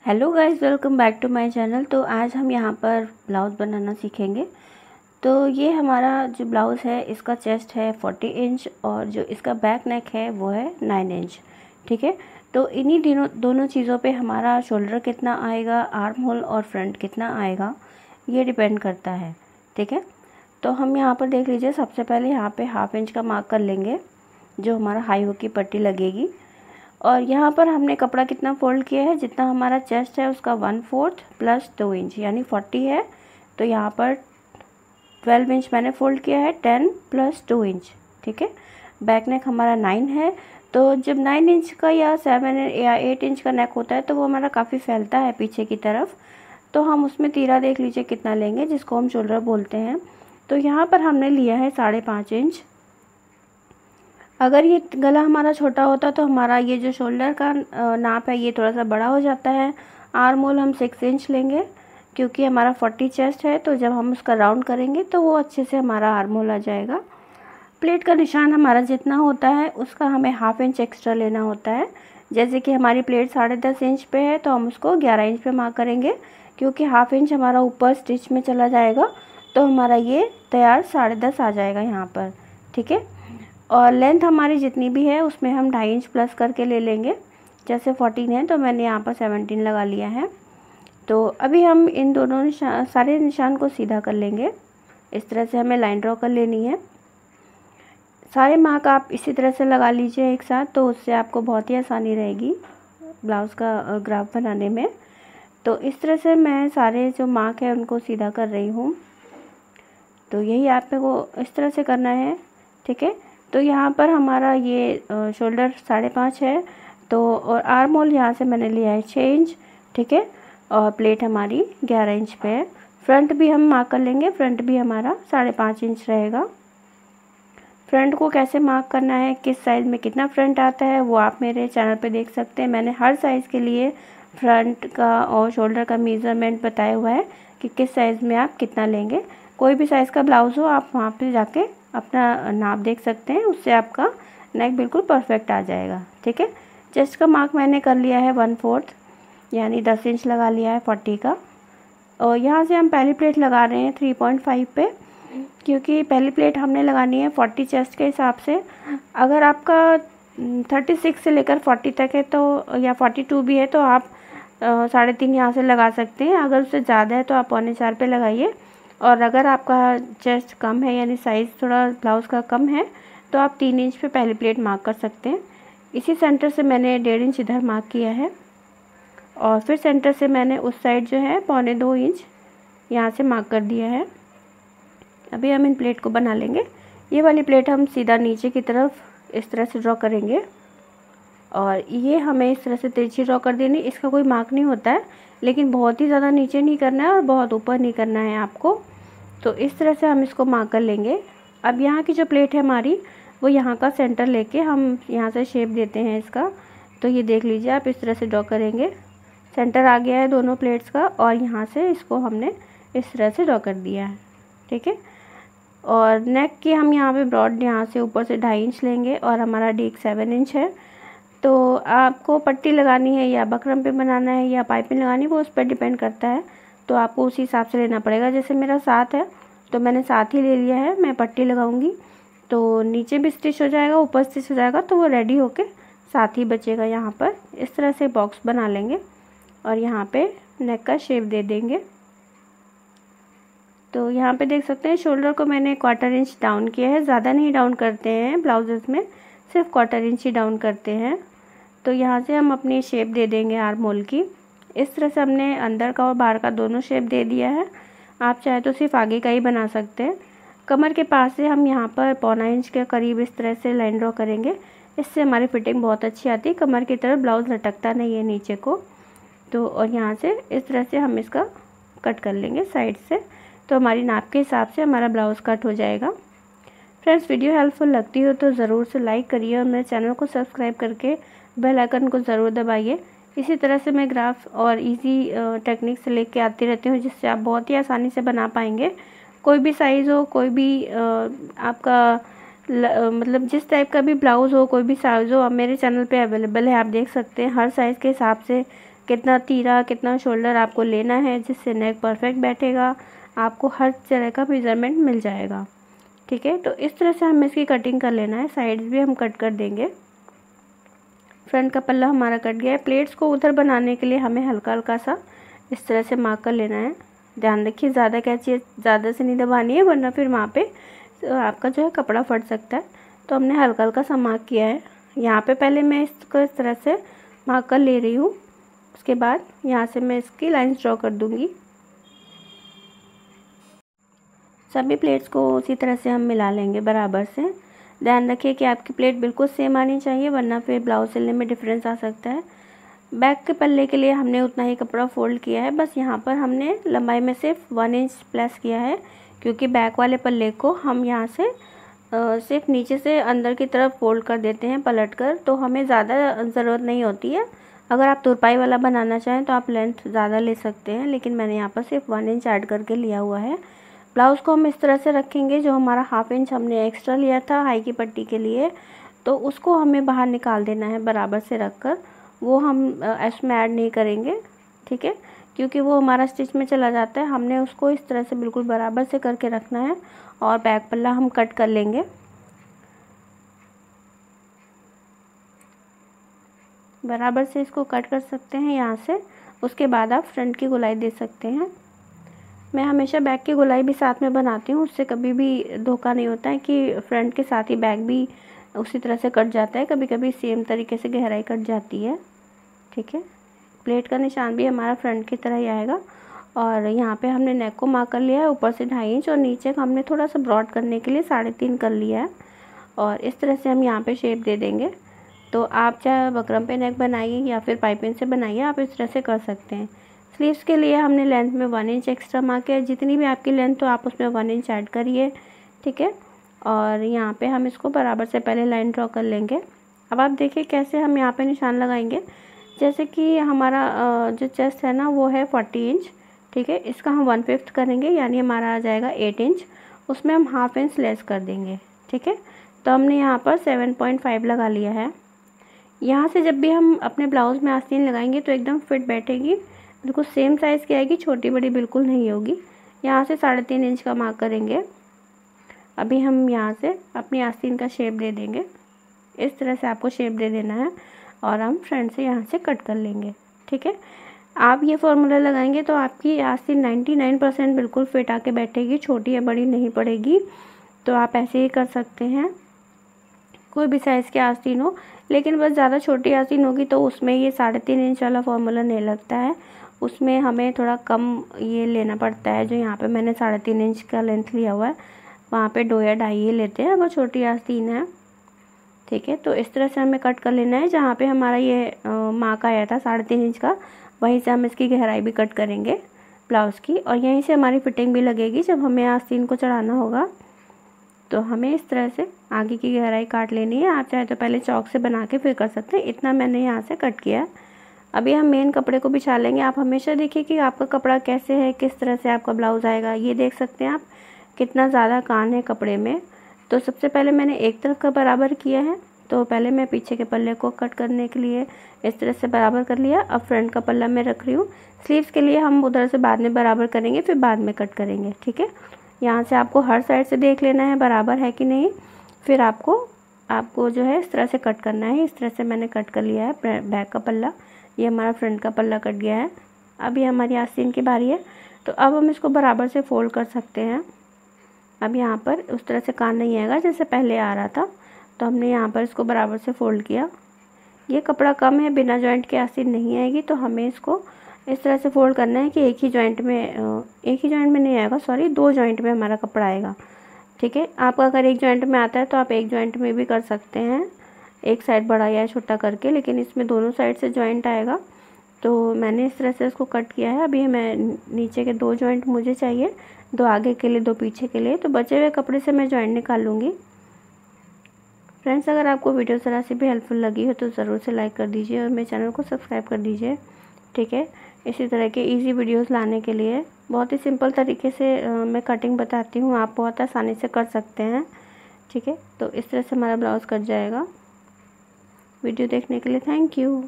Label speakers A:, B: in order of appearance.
A: Hello guys, welcome back to my channel. तो आज हम यहाँ पर ब्लाउज़ बनाना सीखेंगे। तो ये हमारा जो ब्लाउज़ है इसका चेस्ट है 40 इंच और जो इसका बैक नेक है वो है 9 इंच। ठीक है, तो इन्हीं दोनों चीज़ों पे हमारा शोल्डर कितना आएगा, आर्म होल और फ्रंट कितना आएगा ये डिपेंड करता है। ठीक है, तो हम यहाँ पर देख लीजिए, सबसे पहले यहाँ पे ½ इंच का मार्क कर लेंगे जो हमारा हाई हुक की पट्टी लगेगी। और यहाँ पर हमने कपड़ा कितना फोल्ड किया है, जितना हमारा चेस्ट है उसका 1/4 प्लस 2 इंच यानी 40 है। तो यहाँ पर 12 इंच मैंने फोल्ड किया है, 10 प्लस 2 इंच। ठीक है, बैक नेक हमारा 9 है। तो जब 9 इंच का या 7 या 8 इंच का नेक होता है तो वो हमारा काफ़ी फैलता है पीछे की तरफ। तो हम उसमें तीरा देख लीजिए कितना लेंगे, जिसको हम शोल्डर बोलते हैं। तो यहाँ पर हमने लिया है 5.5 इंच। अगर ये गला हमारा छोटा होता तो हमारा ये जो शोल्डर का नाप है ये थोड़ा सा बड़ा हो जाता है। आर्म होल हम 6 इंच लेंगे क्योंकि हमारा 40 चेस्ट है, तो जब हम उसका राउंड करेंगे तो वो अच्छे से हमारा आर्म होल आ जाएगा। प्लेट का निशान हमारा जितना होता है उसका हमें ½ इंच एक्स्ट्रा लेना होता है। जैसे कि हमारी प्लेट 10.5 इंच पे है तो हम उसको 11 इंच पे मार्क करेंगे, क्योंकि ½ इंच हमारा ऊपर स्टिच में चला जाएगा तो हमारा ये तैयार 10.5 आ जाएगा यहाँ पर। ठीक है, और लेंथ हमारी जितनी भी है उसमें हम 2.5 इंच प्लस करके ले लेंगे। जैसे 14 है तो मैंने यहाँ पर 17 लगा लिया है। तो अभी हम इन दोनों सारे निशान को सीधा कर लेंगे। इस तरह से हमें लाइन ड्रॉ कर लेनी है। सारे मार्क आप इसी तरह से लगा लीजिए एक साथ, तो उससे आपको बहुत ही आसानी रहेगी ब्लाउज़ का ग्राफ बनाने में। तो इस तरह से मैं सारे जो मार्क है उनको सीधा कर रही हूँ। तो यही आपको इस तरह से करना है। ठीक है, तो यहाँ पर हमारा ये शोल्डर 5.5 है, तो और आर्म होल यहाँ से मैंने लिया है 6 इंच। ठीक है, और प्लेट हमारी 11 इंच पे है। फ्रंट भी हम मार्क कर लेंगे, फ्रंट भी हमारा 5.5 इंच रहेगा। फ्रंट को कैसे मार्क करना है, किस साइज़ में कितना फ्रंट आता है वो आप मेरे चैनल पे देख सकते हैं। मैंने हर साइज़ के लिए फ्रंट का और शोल्डर का मेज़रमेंट बताया हुआ है कि किस साइज़ में आप कितना लेंगे। कोई भी साइज़ का ब्लाउज़ हो आप वहाँ पे जाके अपना नाप देख सकते हैं, उससे आपका नेक बिल्कुल परफेक्ट आ जाएगा। ठीक है, चेस्ट का मार्क मैंने कर लिया है 1/4 यानी 10 इंच लगा लिया है 40 का। और यहाँ से हम पहली प्लेट लगा रहे हैं 3.5 पे, क्योंकि पहली प्लेट हमने लगानी है 40 चेस्ट के हिसाब से। अगर आपका 36 से लेकर 40 तक है तो, या 42 भी है तो आप 3.5 यहाँ से लगा सकते हैं। अगर उससे ज़्यादा है तो आप 3.25 पे लगाइए। और अगर आपका चेस्ट कम है यानी साइज़ थोड़ा ब्लाउज़ का कम है तो आप 3 इंच पे पहली प्लेट मार्क कर सकते हैं। इसी सेंटर से मैंने 1.5 इंच इधर मार्क किया है और फिर सेंटर से मैंने उस साइड जो है 1.25 इंच यहाँ से मार्क कर दिया है। अभी हम इन प्लेट को बना लेंगे। ये वाली प्लेट हम सीधा नीचे की तरफ इस तरह से ड्रॉ करेंगे और ये हमें इस तरह से तिरछी ड्रॉ कर देनी। इसका कोई मार्क नहीं होता है, लेकिन बहुत ही ज़्यादा नीचे नहीं करना है और बहुत ऊपर नहीं करना है आपको। तो इस तरह से हम इसको मार्क कर लेंगे। अब यहाँ की जो प्लेट है हमारी वो यहाँ का सेंटर लेके हम यहाँ से शेप देते हैं इसका। तो ये देख लीजिए, आप इस तरह से ड्रॉ करेंगे। सेंटर आ गया है दोनों प्लेट्स का और यहाँ से इसको हमने इस तरह से ड्रॉ कर दिया है। ठीक है, और नेक की हम यहाँ पे ब्रॉड यहाँ से ऊपर से 2.5 इंच लेंगे और हमारा डीक 7 इंच है। तो आपको पट्टी लगानी है या बकरम पे बनाना है या पाइपिंग लगानी है वो उस पर डिपेंड करता है, तो आपको उसी हिसाब से लेना पड़ेगा। जैसे मेरा 7 है तो मैंने 7 ही ले लिया है। मैं पट्टी लगाऊंगी तो नीचे भी स्टिच हो जाएगा, ऊपर स्टिच हो जाएगा, तो वो रेडी होके 7 ही बचेगा। यहाँ पर इस तरह से बॉक्स बना लेंगे और यहाँ पे नेक का शेप दे देंगे। तो यहाँ पे देख सकते हैं शोल्डर को मैंने 1/4 इंच डाउन किया है। ज़्यादा नहीं डाउन करते हैं ब्लाउजेस में, सिर्फ 1/4 इंच ही डाउन करते हैं। तो यहाँ से हम अपनी शेप दे देंगे आर्म होल की। इस तरह से हमने अंदर का और बाहर का दोनों शेप दे दिया है। आप चाहे तो सिर्फ आगे का ही बना सकते हैं। कमर के पास से हम यहाँ पर 1.25 इंच के करीब इस तरह से लाइन ड्रॉ करेंगे। इससे हमारी फिटिंग बहुत अच्छी आती है, कमर की तरफ ब्लाउज़ लटकता नहीं है नीचे को। तो और यहाँ से इस तरह से हम इसका कट कर लेंगे साइड से, तो हमारी नाप के हिसाब से हमारा ब्लाउज़ कट हो जाएगा। फ्रेंड्स, वीडियो हेल्पफुल लगती हो तो ज़रूर से लाइक करिए और मेरे चैनल को सब्सक्राइब करके बेल आइकन को ज़रूर दबाइए। इसी तरह से मैं ग्राफ और इजी टेक्निक से लेके आती रहती हूँ, जिससे आप बहुत ही आसानी से बना पाएंगे। कोई भी साइज़ हो, कोई भी आपका मतलब जिस टाइप का भी ब्लाउज़ हो, कोई भी साइज़ हो, आप मेरे चैनल पे अवेलेबल है। आप देख सकते हैं हर साइज़ के हिसाब से कितना तीरा कितना शोल्डर आपको लेना है जिससे नेक परफेक्ट बैठेगा, आपको हर तरह का मेज़रमेंट मिल जाएगा। ठीक है, तो इस तरह से हमें इसकी कटिंग कर लेना है। साइड्स भी हम कट कर देंगे। फ्रंट का पल्ला हमारा कट गया है। प्लेट्स को उधर बनाने के लिए हमें हल्का हल्का सा इस तरह से मार्क कर लेना है। ध्यान रखिए ज़्यादा कैंची ज़्यादा से नहीं दबानी है, वरना फिर वहाँ पे आपका जो है कपड़ा फट सकता है। तो हमने हल्का हल्का सा मार्क किया है। यहाँ पे पहले मैं इसको इस तरह से मार्क कर ले रही हूँ, उसके बाद यहाँ से मैं इसकी लाइंस ड्रॉ कर दूँगी। सभी प्लेट्स को उसी तरह से हम मिला लेंगे बराबर से। ध्यान रखिए कि आपकी प्लेट बिल्कुल सेम आनी चाहिए, वरना फिर ब्लाउज सिलने में डिफरेंस आ सकता है। बैक के पल्ले के लिए हमने उतना ही कपड़ा फोल्ड किया है, बस यहाँ पर हमने लंबाई में सिर्फ 1 इंच प्लस किया है, क्योंकि बैक वाले पल्ले को हम यहाँ से सिर्फ नीचे से अंदर की तरफ फोल्ड कर देते हैं पलट कर, तो हमें ज़्यादा ज़रूरत नहीं होती है। अगर आप तुरपाई वाला बनाना चाहें तो आप लेंथ ज़्यादा ले सकते हैं, लेकिन मैंने यहाँ पर सिर्फ 1 इंच ऐड करके लिया हुआ है। ब्लाउज़ को हम इस तरह से रखेंगे, जो हमारा 1/2 इंच हमने एक्स्ट्रा लिया था हाई की पट्टी के लिए, तो उसको हमें बाहर निकाल देना है बराबर से रख कर। वो हम इसमें ऐड नहीं करेंगे, ठीक है, क्योंकि वो हमारा स्टिच में चला जाता है। हमने उसको इस तरह से बिल्कुल बराबर से करके रखना है और बैक पल्ला हम कट कर लेंगे। बराबर से इसको कट कर सकते हैं यहाँ से। उसके बाद आप फ्रंट की गोलाई दे सकते हैं। मैं हमेशा बैक की गोलाई भी साथ में बनाती हूँ, उससे कभी भी धोखा नहीं होता है कि फ्रंट के साथ ही बैक भी उसी तरह से कट जाता है। कभी कभी सेम तरीके से गहराई कट जाती है। ठीक है, प्लेट का निशान भी हमारा फ्रंट की तरह ही आएगा। और यहाँ पे हमने नेक को मार्क कर लिया है, ऊपर से 2.5 इंच, और नीचे का हमने थोड़ा सा ब्रॉड करने के लिए 3.5 कर लिया है। और इस तरह से हम यहाँ पे शेप दे देंगे। तो आप चाहे बकरम पे नेक बनाइए या फिर पाइपिंग से बनाइए, आप इस तरह से कर सकते हैं। स्लीव्स के लिए हमने लेंथ में 1 इंच एक्स्ट्रा मार्क किया। जितनी भी आपकी लेंथ हो आप उसमें 1 इंच ऐड करिए। ठीक है, और यहाँ पे हम इसको बराबर से पहले लाइन ड्रॉ कर लेंगे। अब आप देखिए कैसे हम यहाँ पे निशान लगाएंगे। जैसे कि हमारा जो चेस्ट है ना वो है 40 इंच। ठीक है, इसका हम 1/5 करेंगे, यानी हमारा आ जाएगा 8 इंच। उसमें हम 1/2 इंच लेस कर देंगे। ठीक है, तो हमने यहाँ पर 7.5 लगा लिया है। यहाँ से जब भी हम अपने ब्लाउज़ में आस्तीन लगाएंगे तो एकदम फिट बैठेगी, बिल्कुल सेम साइज़ की आएगी, छोटी बड़ी बिल्कुल नहीं होगी। यहाँ से 3.5 इंच का मार्क करेंगे। अभी हम यहाँ से अपनी आस्तीन का शेप दे देंगे। इस तरह से आपको शेप दे देना है और हम फ्रंट से यहाँ से कट कर लेंगे। ठीक है, आप ये फॉर्मूला लगाएंगे तो आपकी आस्तीन 99% बिल्कुल फिट आके बैठेगी, छोटी या बड़ी नहीं पड़ेगी। तो आप ऐसे ही कर सकते हैं, कोई भी साइज़ की आस्तीन हो, लेकिन बस ज़्यादा छोटी आस्तीन होगी तो उसमें ये 3.5 इंच वाला फॉर्मूला नहीं लगता है। उसमें हमें थोड़ा कम ये लेना पड़ता है। जो यहाँ पे मैंने 3.5 इंच का लेंथ लिया हुआ है, वहाँ पे 2 या 2.5 ही लेते हैं अगर छोटी आस्तीन है। ठीक है, तो इस तरह से हमें कट कर लेना है। जहाँ पे हमारा ये मार्क आया था 3.5 इंच का, वहीं से हम इसकी गहराई भी कट करेंगे ब्लाउज़ की, और यहीं से हमारी फिटिंग भी लगेगी। जब हमें आस्तीन को चढ़ाना होगा तो हमें इस तरह से आगे की गहराई काट लेनी है। आप चाहे तो पहले चौक से बना के फिर कर सकते हैं। इतना मैंने यहाँ से कट किया। अभी हम मेन कपड़े को बिछा लेंगे। आप हमेशा देखिए कि आपका कपड़ा कैसे है, किस तरह से आपका ब्लाउज़ आएगा। ये देख सकते हैं आप कितना ज़्यादा कान है कपड़े में। तो सबसे पहले मैंने एक तरफ का बराबर किया है, तो पहले मैं पीछे के पल्ले को कट करने के लिए इस तरह से बराबर कर लिया। अब फ्रंट का पल्ला मैं रख रही हूँ। स्लीव्स के लिए हम उधर से बाद में बराबर करेंगे, फिर बाद में कट करेंगे। ठीक है, यहाँ से आपको हर साइड से देख लेना है बराबर है कि नहीं, फिर आपको जो है इस तरह से कट करना है। इस तरह से मैंने कट कर लिया है बैक का पल्ला। ये हमारा फ्रंट का पल्ला कट गया है। अब ये हमारी आस्तीन की बारी है, तो अब हम इसको बराबर से फोल्ड कर सकते हैं। अब यहाँ पर उस तरह से कान नहीं आएगा जैसे पहले आ रहा था, तो हमने यहाँ पर इसको बराबर से फोल्ड किया। ये कपड़ा कम है, बिना जॉइंट के आस्तीन नहीं आएगी, तो हमें इसको इस तरह से फोल्ड करना है कि एक ही जॉइंट में नहीं आएगा, सॉरी 2 जॉइंट में हमारा कपड़ा आएगा। ठीक है, आपका अगर एक जॉइंट में आता है तो आप एक जॉइंट में भी कर सकते हैं, एक साइड बड़ा या छोटा करके, लेकिन इसमें दोनों साइड से जॉइंट आएगा। तो मैंने इस तरह से इसको कट किया है। अभी मैं नीचे के 2 जॉइंट मुझे चाहिए, 2 आगे के लिए 2 पीछे के लिए, तो बचे हुए कपड़े से मैं जॉइंट निकाल लूँगी। फ्रेंड्स, अगर आपको वीडियो ज़रा सी भी हेल्पफुल लगी हो तो ज़रूर से लाइक कर दीजिए और मेरे चैनल को सब्सक्राइब कर दीजिए। ठीक है, इसी तरह के इजी वीडियोस लाने के लिए बहुत ही सिंपल तरीके से मैं कटिंग बताती हूँ, आप बहुत आसानी से कर सकते हैं। ठीक है, तो इस तरह से हमारा ब्लाउज़ कट जाएगा। वीडियो देखने के लिए थैंक यू।